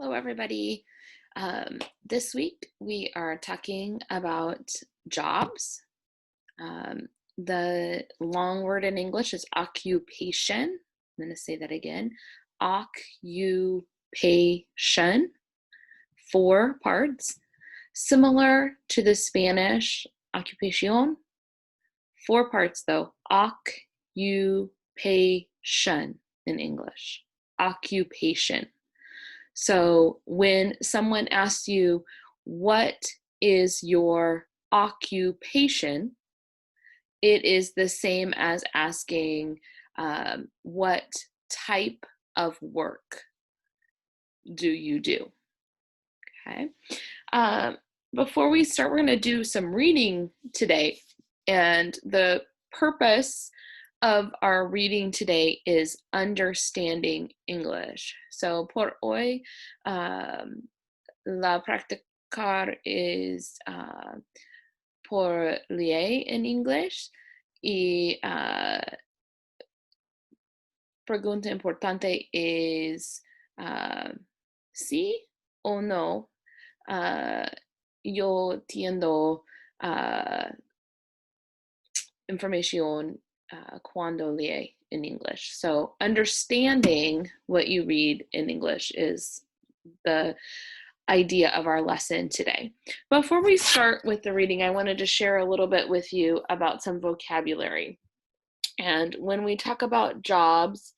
Hello, everybody. This week we are talking about jobs. Um, the long word in English is occupation. I'm going to say that again. Occupation, 4 parts. Similar to the Spanish occupation, 4 parts though. Occupation in English. Occupation. So when someone asks you, what is your occupation? It is the same as asking, what type of work do you do? Okay. Um, Before we start, we're going to do some reading today. And the purpose of our reading today is understanding English. So por hoy, la practicar es por leer en inglés y pregunta importante es sí o no yo tiendo information cuando lee in English. So understanding what you read in English is the idea of our lesson today. Before we start with the reading, I wanted to share a little bit with you about some vocabulary. And when we talk about jobs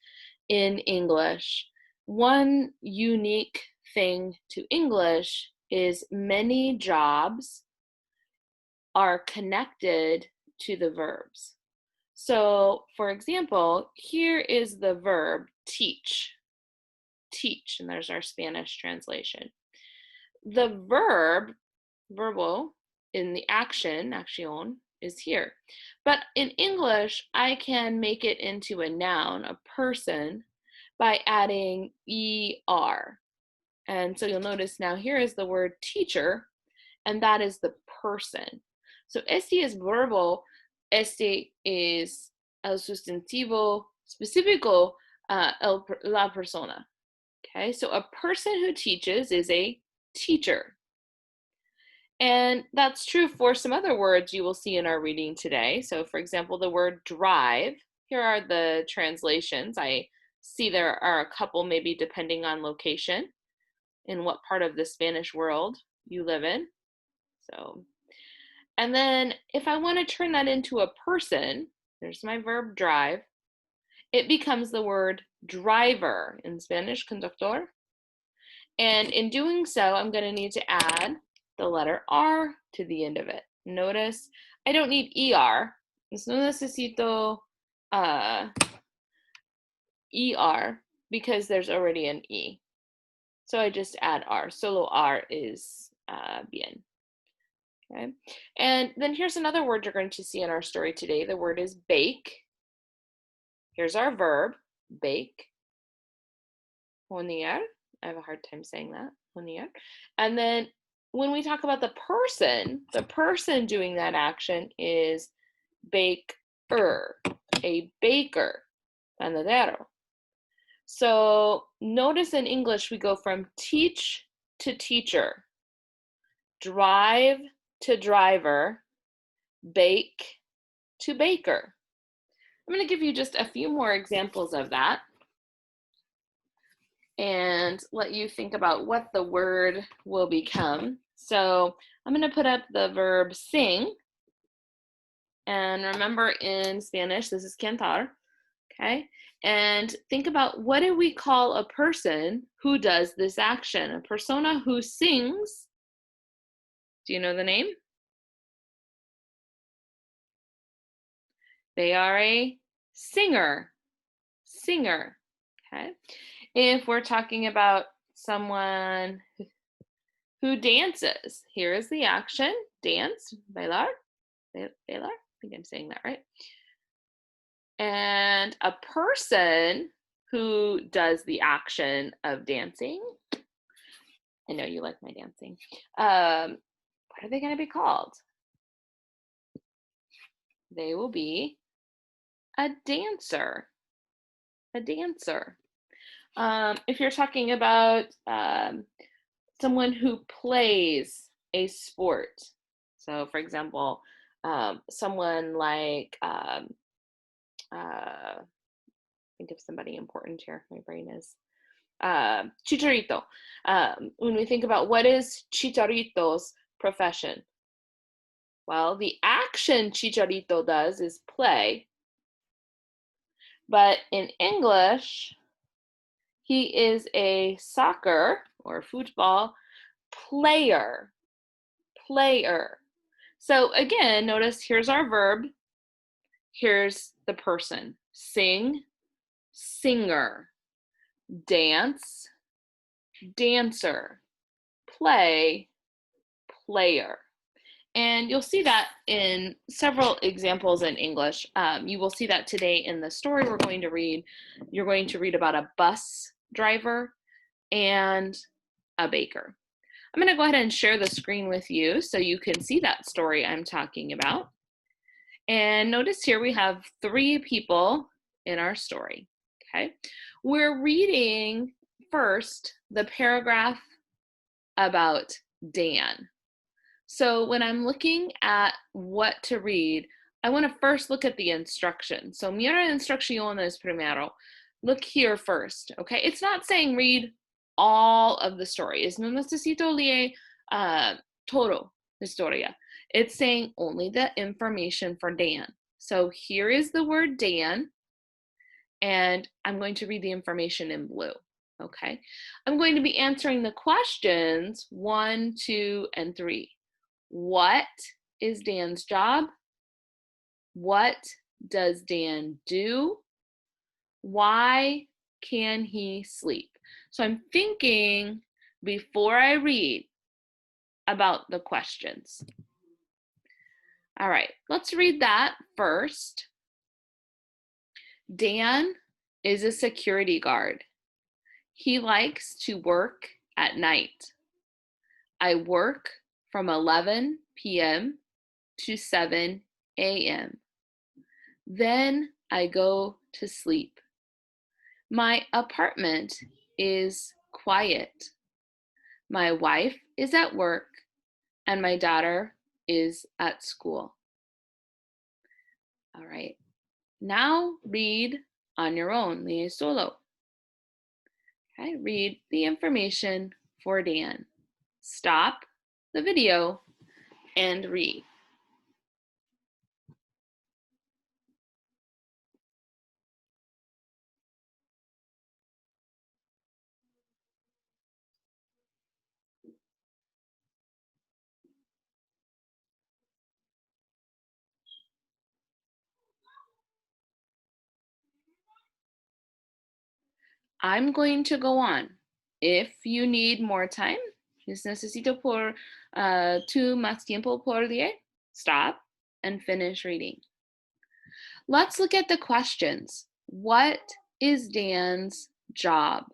in English, one unique thing to English is many jobs are connected to the verbs. So, for example, here is the verb teach. Teach, and there's our Spanish translation. The verb, verbo, in the acción, is here. But in English, I can make it into a noun, a person, by adding er. And so you'll notice now here is the word teacher, and that is the person. So este es verbo, este es el sustantivo específico, la persona. Okay, so a person who teaches is a teacher. And that's true for some other words you will see in our reading today. So for example, the word drive, here are the translations. I see there are a couple maybe depending on location in what part of the Spanish world you live in. So, and then if I want to turn that into a person, there's my verb drive, it becomes the word driver in Spanish, conductor. And in doing so, I'm going to need to add the letter R to the end of it. Notice I don't need ER. No necesito ER because there's already an E. So I just add R. Solo R is bien. Okay. And then here's another word you're going to see in our story today. The word is bake. Here's our verb, bake. Hornear. I have a hard time saying that. Hornear. And then when we talk about the person doing that action is baker, a baker, panadero. So notice in English we go from teach to teacher, drive to driver, bake to baker. I'm going to give you just a few more examples of that and let you think about what the word will become. So I'm going to put up the verb sing. And remember in Spanish, this is cantar, okay? And think about what do we call a person who does this action? A persona who sings. Do you know the name? They are a singer, okay? If we're talking about someone who dances, here is the action, dance, bailar, bailar, I think I'm saying that right. And a person who does the action of dancing, I know you like my dancing, what are they going to be called? They will be a dancer, a dancer. If you're talking about someone who plays a sport, so for example, someone like, think of somebody important here. My brain is Chicharito. When we think about what is Chicharito's profession, well, the action Chicharito does is play, but in English, he is a soccer or football player. Player. So again, notice here's our verb. Here's the person. Sing, singer. Dance, dancer. Play, player. And you'll see that in several examples in English. You will see that today in the story we're going to read. You're going to read about a bus driver and a baker. I'm going to go ahead and share the screen with you so you can see that story I'm talking about. And notice here we have 3 people in our story, okay? We're reading first the paragraph about Dan. So when I'm looking at what to read, I want to first look at the instructions. So mira instrucciones primero. Look here first, okay? It's not saying read all of the story. Es no necesito leer todo la historia. It's saying only the information for Dan. So here is the word Dan, and I'm going to read the information in blue, okay? I'm going to be answering the questions 1, 2, and 3. What is Dan's job? What does Dan do? Why can he sleep? So I'm thinking before I read about the questions. All right, let's read that first. Dan is a security guard. He likes to work at night. I work from 11 p.m. to 7 a.m. Then I go to sleep. My apartment is quiet. My wife is at work and my daughter is at school. All right, now read on your own, lee solo. Okay, read the information for Dan. Stop the video and read. I'm going to go on. If you need more time, les necesito por tu más tiempo por día, stop and finish reading. Let's look at the questions. What is Dan's job?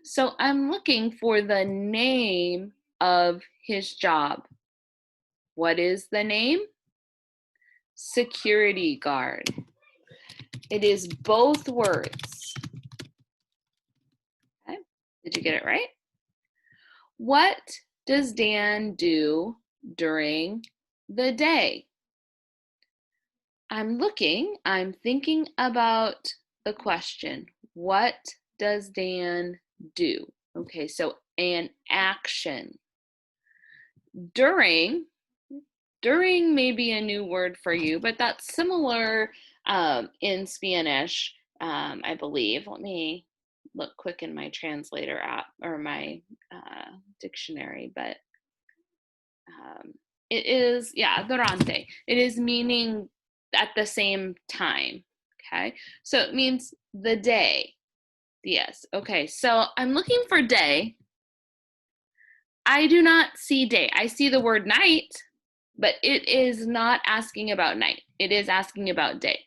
So I'm looking for the name of his job. What is the name? Security guard. It is both words. Okay, did you get it right? What does Dan do during the day? I'm thinking about the question. What does Dan do? Okay, so an action. During may be a new word for you, but that's similar in Spanish, I believe. Let me look quick in my translator app or my dictionary, but it is, yeah, durante. It is meaning at the same time, okay? So it means the day. Yes, okay, so I'm looking for day. I do not see day. I see the word night, but it is not asking about night. It is asking about day.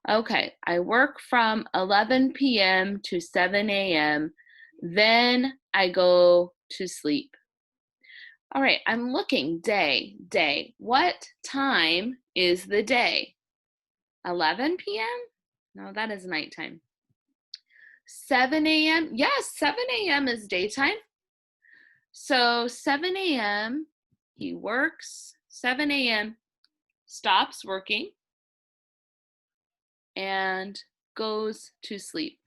Okay, I work from 11 p.m. to 7 a.m. Then I go to sleep. All right, I'm looking, day. What time is the day? 11 p.m.? No, that is nighttime. 7 a.m. Yes, 7 a.m. is daytime. So 7 a.m. he works, 7 a.m. stops working and goes to sleep.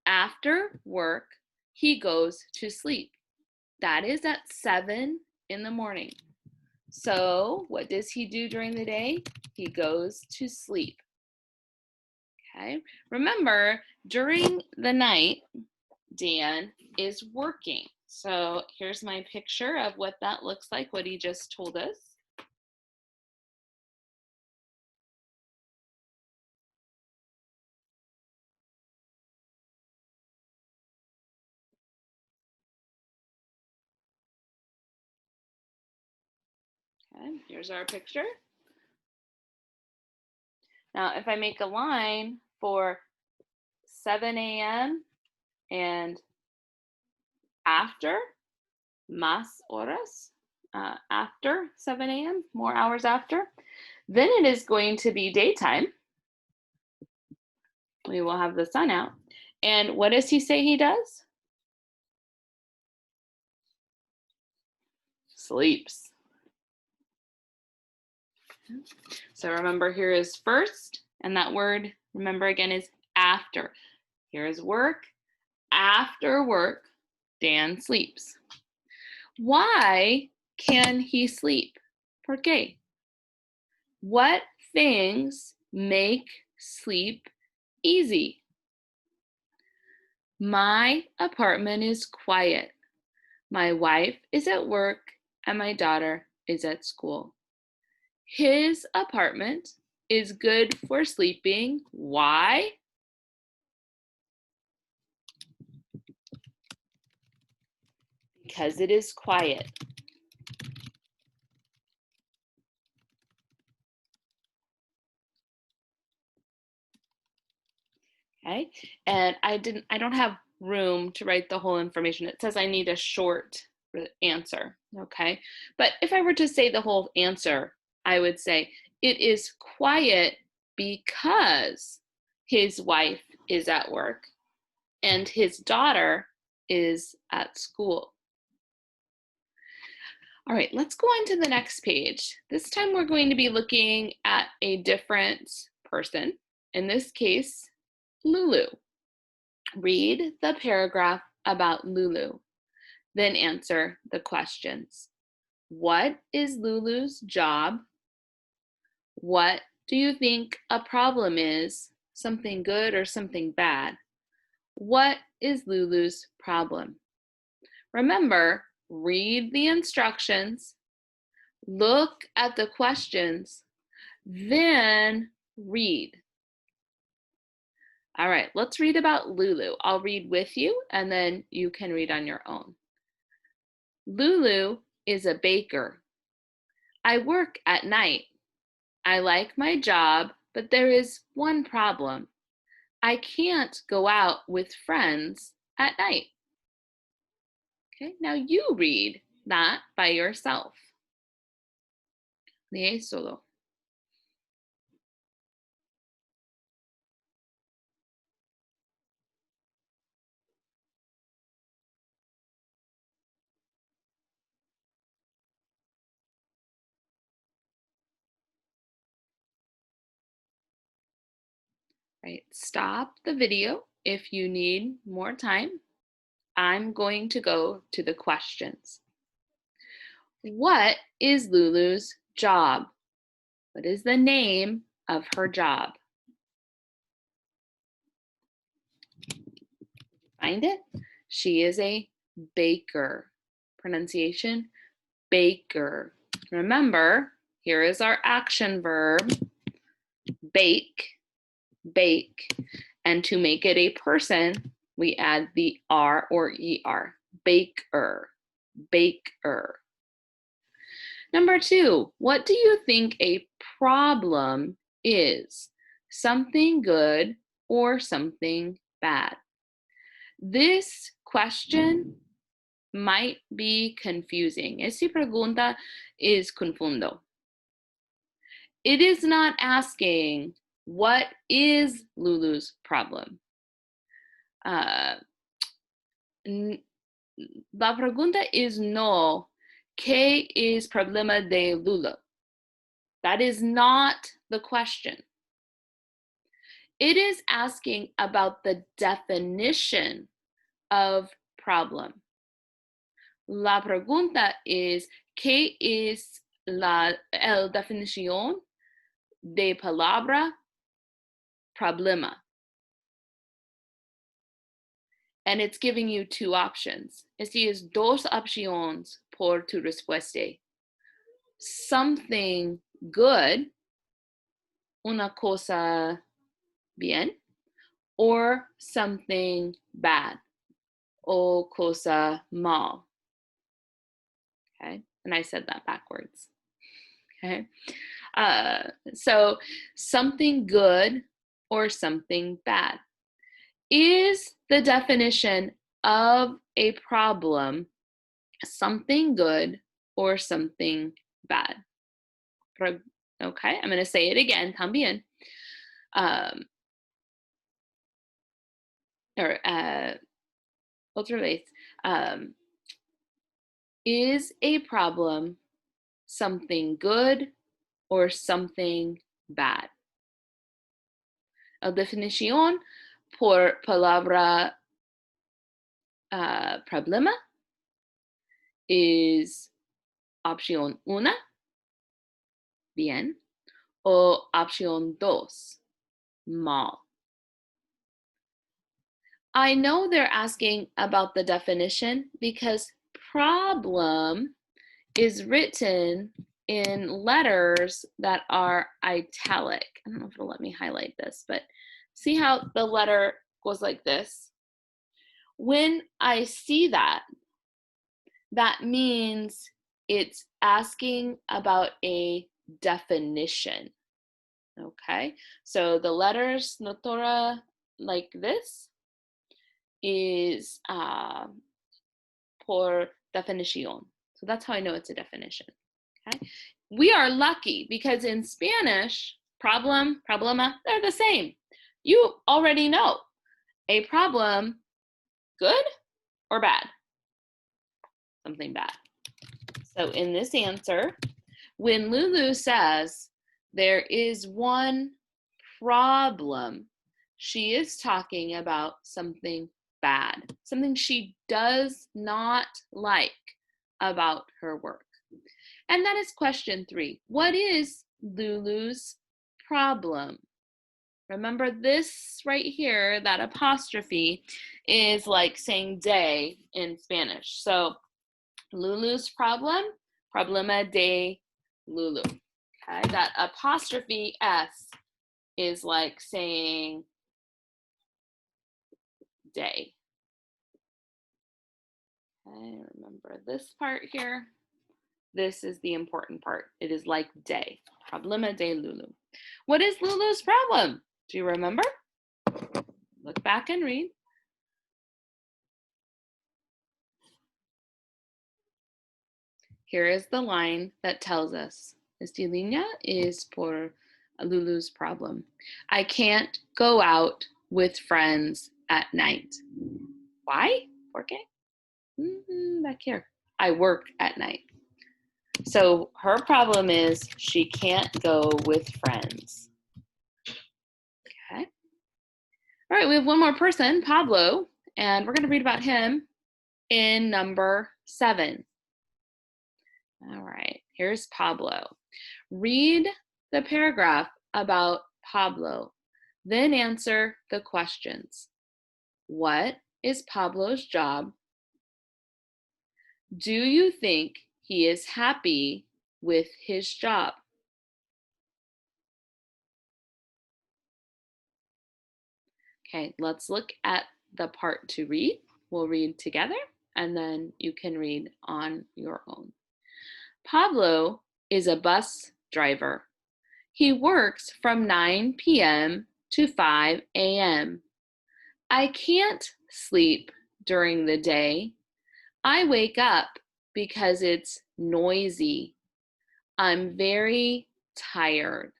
After work, he goes to sleep. That is at 7 in the morning. So what does he do during the day? He goes to sleep. Okay, remember, during the night, Dan is working. So here's my picture of what that looks like, what he just told us. Okay, here's our picture. Now, if I make a line for 7 a.m. and after, más horas, after 7 a.m., more hours after, then it is going to be daytime. We will have the sun out. And what does he say he does? Sleeps. So remember, here is first, and that word, remember again, is after. Here is work. After work, Dan sleeps. Why can he sleep? ¿Por qué? What things make sleep easy? My apartment is quiet. My wife is at work and my daughter is at school. His apartment is good for sleeping. Why? Because it is quiet. Okay, and I don't have room to write the whole information. It says I need a short answer, okay? But if I were to say the whole answer, I would say it is quiet because his wife is at work and his daughter is at school. All right, let's go on to the next page. This time we're going to be looking at a different person. In this case, Lulu. Read the paragraph about Lulu, then answer the questions. What is Lulu's job? What do you think a problem is? Something good or something bad? What is Lulu's problem? Remember, read the instructions, look at the questions, then read. All right, let's read about Lulu. I'll read with you and then you can read on your own. Lulu is a baker. I work at night. I like my job, but there is one problem. I can't go out with friends at night. Okay, now you read that by yourself. Lee solo. Right, stop the video if you need more time. I'm going to go to the questions. What is Lulu's job? What is the name of her job? Find it? She is a baker. Pronunciation, baker. Remember, here is our action verb, bake, bake. And to make it a person, we add the R or ER, baker, baker. Number 2, what do you think a problem is? Something good or something bad? This question might be confusing. Esta pregunta is confundo. It is not asking, what is Lulu's problem? Uh, la pregunta is no, ¿qué es problema de Lulu? That is not the question. It is asking about the definition of problem. La pregunta es, ¿qué es la definición de palabra problema? And it's giving you two options. Es dos opciones por tu respuesta. Something good, una cosa bien, or something bad, o cosa mal. Okay, and I said that backwards. Okay, so something good or something bad. Is the definition of a problem something good or something bad? Okay, I'm going to say it again, también. Otra vez. Is a problem something good or something bad? La definición por palabra problema is opción 1, bien, o opción 2, mal. I know they're asking about the definition because problem is written in letters that are italic. I don't know if it'll let me highlight this, but see how the letter goes like this? When I see that, that means it's asking about a definition. Okay, so the letters notora like this is por definición. So that's how I know it's a definition. Okay, we are lucky because in Spanish, problem, problema, they're the same. You already know a problem, good or bad? Something bad. So in this answer, when Lulu says there is one problem, she is talking about something bad, something she does not like about her work. And that is question 3. What is Lulu's problem? Remember this right here, that apostrophe is like saying de in Spanish. So Lulu's problem, problema de Lulu. Okay, that apostrophe S is like saying day. Okay, remember this part here. This is the important part. It is like day. Problema de Lulu. What is Lulu's problem? Do you remember? Look back and read. Here is the line that tells us. Esta línea is por Lulu's problem. I can't go out with friends at night. Why? ¿Por qué? Back here. I work at night. So her problem is she can't go with friends. Okay. All right, we have one more person, Pablo, and we're going to read about him in number 7. All right, here's Pablo. Read the paragraph about Pablo, then answer the questions. What is Pablo's job? Do you think he is happy with his job? Okay, let's look at the part to read. We'll read together and then you can read on your own. Pablo is a bus driver. He works from 9 p.m. to 5 a.m. I can't sleep during the day. I wake up because it's noisy. I'm very tired.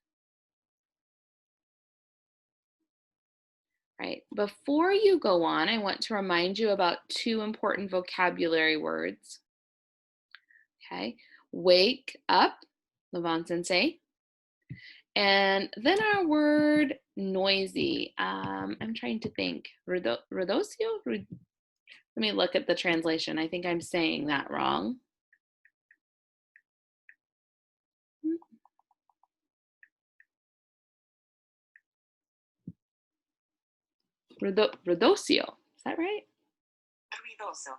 right? Before you go on, I want to remind you about two important vocabulary words. Okay, wake up, Levon Sensei. And then our word noisy. I'm trying to think. Ruidoso? Let me look at the translation. I think I'm saying that wrong. Ruidoso. Is that right? Ruidoso.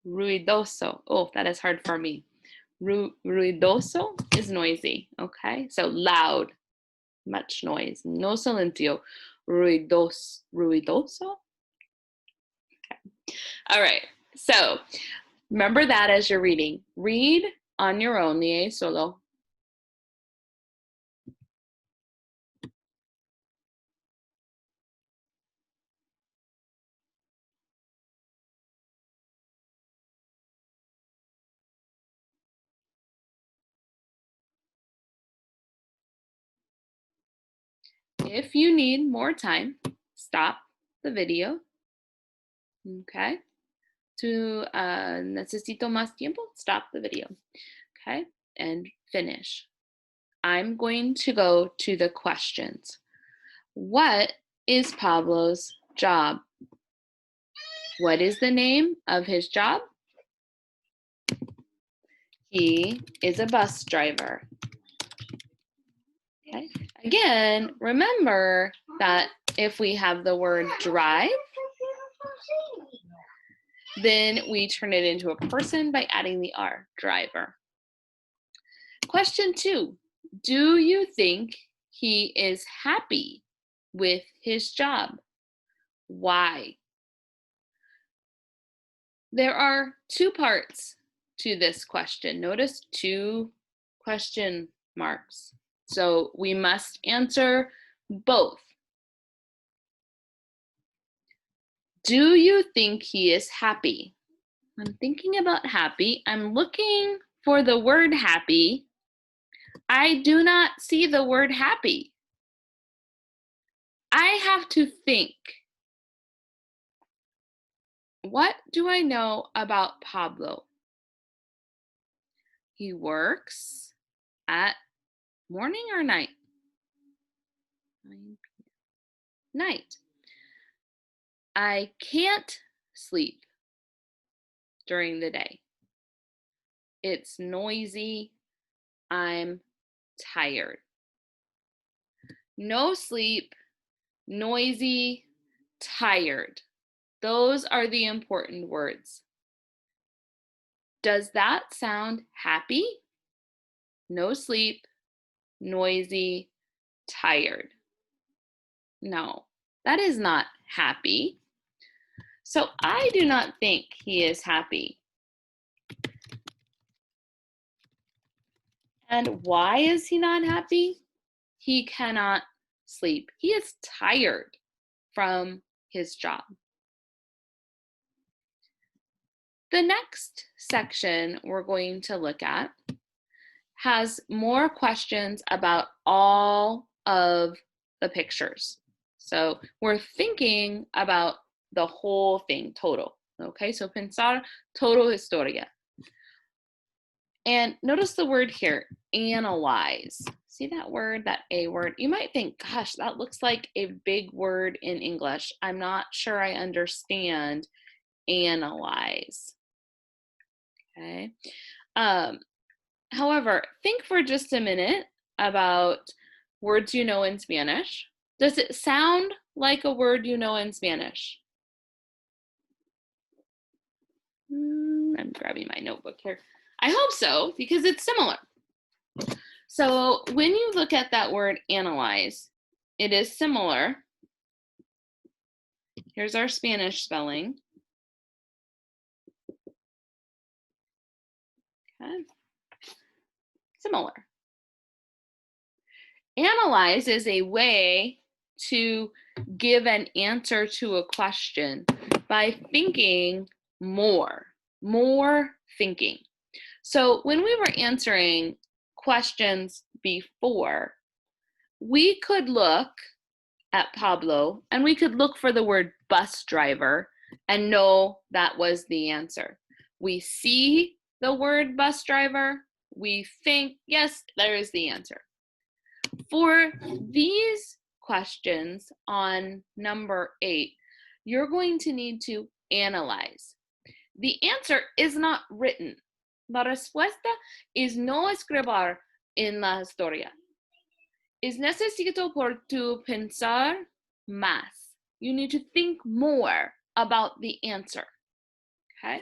Ruidoso. Oh, that is hard for me. Ruidoso is noisy. Okay, so loud, much noise. No silencio. Ruidoso. Okay. All right. So remember that as you're reading. Read on your own, lee solo. If you need more time, stop the video. Okay. Necesito más tiempo, stop the video. Okay. And finish. I'm going to go to the questions. What is Pablo's job? What is the name of his job? He is a bus driver. Okay. Again, remember that if we have the word drive, then we turn it into a person by adding the R, driver. Question 2, do you think he is happy with his job? Why? There are two parts to this question. Notice two question marks. So we must answer both. Do you think he is happy? I'm thinking about happy. I'm looking for the word happy. I do not see the word happy. I have to think. What do I know about Pablo? He works at morning or night? 9 p.m. Night. I can't sleep during the day. It's noisy. I'm tired. No sleep, noisy, tired. Those are the important words. Does that sound happy? No sleep, noisy, tired. No, that is not happy. So I do not think he is happy. And why is he not happy? He cannot sleep. He is tired from his job. The next section we're going to look at has more questions about all of the pictures. So we're thinking about the whole thing, total. Okay, so pensar total historia. And notice the word here, analyze. See that word, that A word? You might think, gosh, that looks like a big word in English. I'm not sure I understand analyze. Okay. However, think for just a minute about words you know in Spanish. Does it sound like a word you know in Spanish? I'm grabbing my notebook here. I hope so, because it's similar. So when you look at that word analyze, it is similar. Here's our Spanish spelling. Okay. Similar. Analyze is a way to give an answer to a question by thinking more thinking. So when we were answering questions before, we could look at Pablo, and we could look for the word bus driver and know that was the answer. We see the word bus driver, we think, yes, there is the answer. For these questions on number 8, you're going to need to analyze. The answer is not written. La respuesta es no escribir en la historia. Es necesito por tu pensar más. You need to think more about the answer. Okay?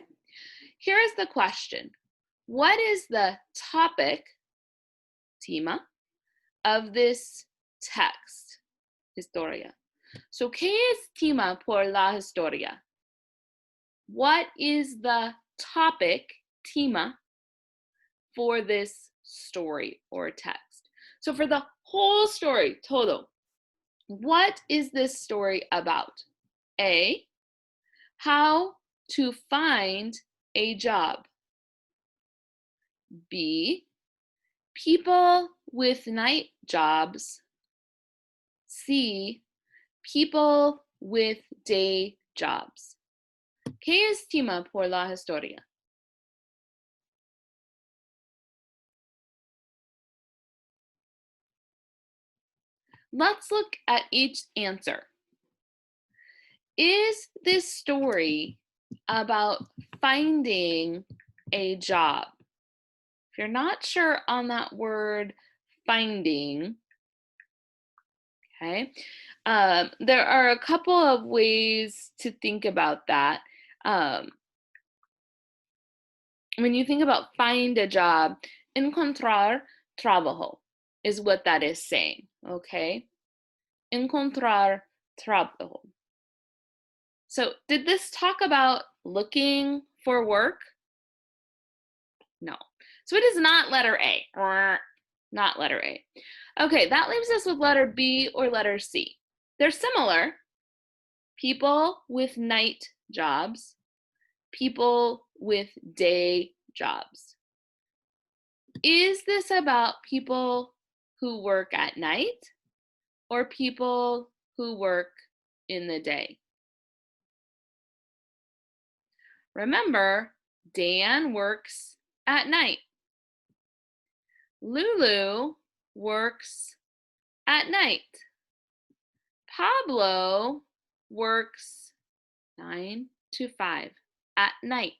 Here is the question. What is the topic, tema, of this text, historia? So, ¿qué es tema por la historia? What is the topic, tema, for this story or text? So for the whole story, todo, what is this story about? A, how to find a job. B, people with night jobs. C, people with day jobs. ¿Qué es tema por la historia? Let's look at each answer. Is this story about finding a job? If you're not sure on that word finding, okay, there are a couple of ways to think about that. When you think about find a job, encontrar trabajo is what that is saying, okay? Encontrar trabajo. So did this talk about looking for work? No. So it is not letter A. Not letter A. Okay, that leaves us with letter B or letter C. They're similar. People with night jobs, people with day jobs. Is this about people who work at night or people who work in the day? Remember, Dan works at night. Lulu works at night. Pablo works 9 to 5 at night.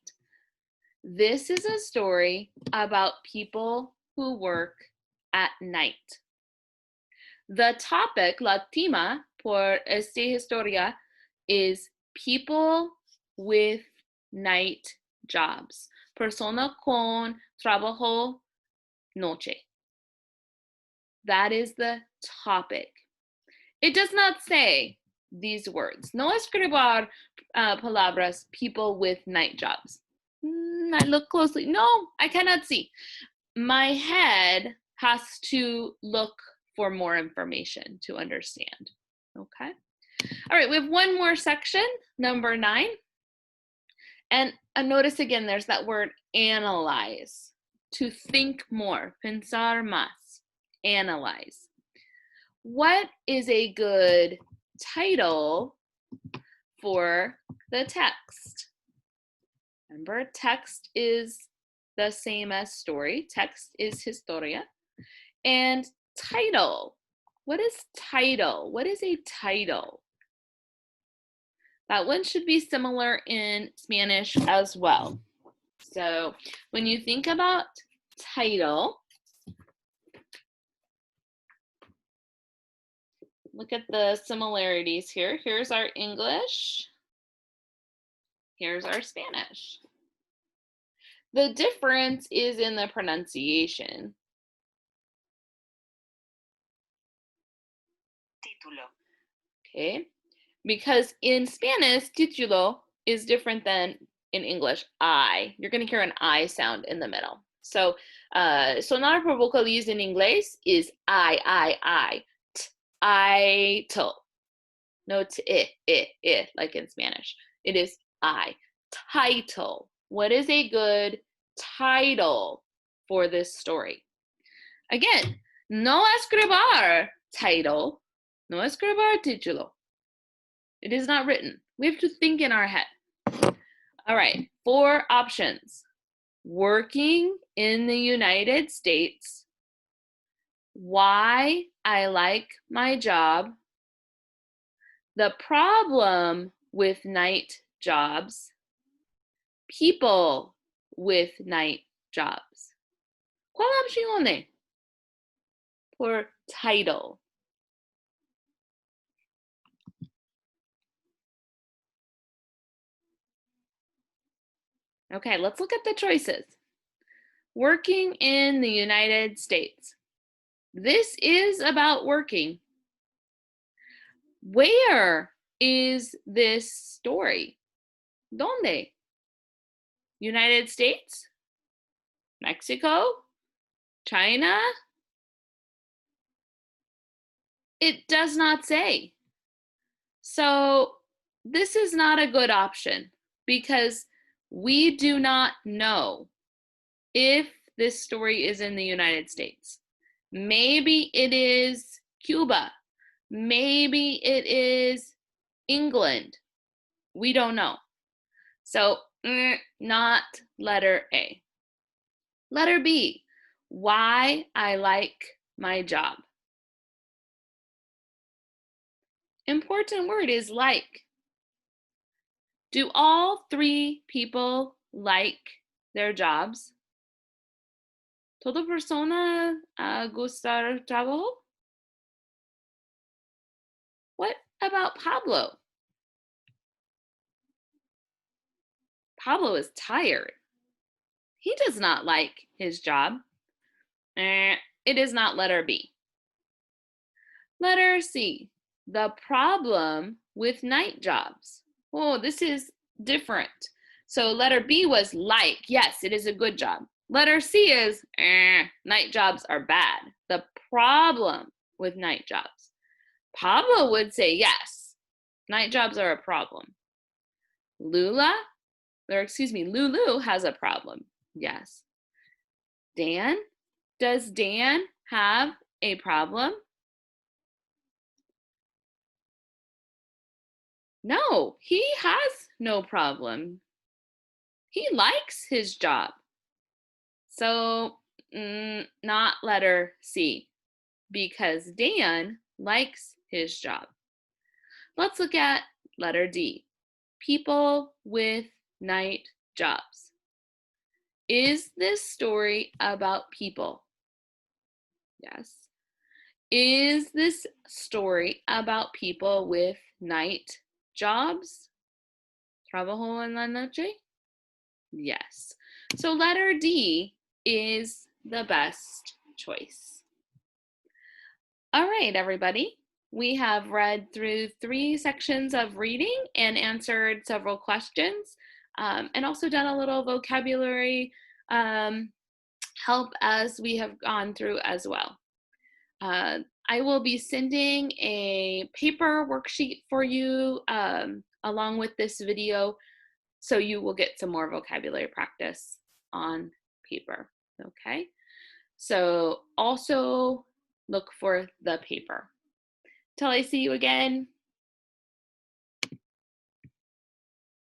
This is a story about people who work at night. The topic, la tema por esta historia, is people with night jobs. Persona con trabajo noche. That is the topic. It does not say these words. No escribir palabras, people with night jobs. I look closely. No, I cannot see. My head has to look for more information to understand. Okay. All right, we have one more section, number 9. And notice again, there's that word analyze. To think more, pensar más, analyze. What is a good title for the text? Remember, text is the same as story. Text is historia. And title. What is title? What is a title? That one should be similar in Spanish as well. So when you think about title, look at the similarities here. Here's our English. Here's our Spanish. The difference is in the pronunciation. Título. Okay, because in Spanish, título is different than in English, I. You're going to hear an I sound in the middle. So, sonar por vocales in inglés is I. Title. No t, like in Spanish. It is I. Title. What is a good title for this story? Again, no escribir title. No escribir título. It is not written. We have to think in our head. All right, 4 options. Working in the United States, why I like my job, the problem with night jobs, people with night jobs. ¿Cuál opción for title? Okay, let's look at the choices. Working in the United States. This is about working. Where is this story? ¿Dónde? United States? Mexico? China? It does not say. So this is not a good option because we do not know if this story is in the United States. Maybe it is Cuba. Maybe it is England. We don't know. So not letter A. Letter B, why I like my job. Important word is like. Do all 3 people like their jobs? ¿Toda persona gusta trabajo? What about Pablo? Pablo is tired. He does not like his job. It is not letter B. Letter C, the problem with night jobs. Oh, this is different. So letter B was like, yes, it is a good job. Letter C is, night jobs are bad. The problem with night jobs. Pablo would say, yes, night jobs are a problem. Lulu has a problem. Yes. Dan, does Dan have a problem? No, he has no problem. He likes his job. So not letter C, because Dan likes his job. Let's look at letter D, people with night jobs. Is this story about people? Yes. Is this story about people with night jobs? ¿Trabajo en la noche? Yes. So letter D is the best choice. All right, everybody. We have read through 3 sections of reading and answered several questions, and also done a little vocabulary help as we have gone through as well. I will be sending a paper worksheet for you along with this video, so you will get some more vocabulary practice on paper, okay? So also look for the paper. Till I see you again,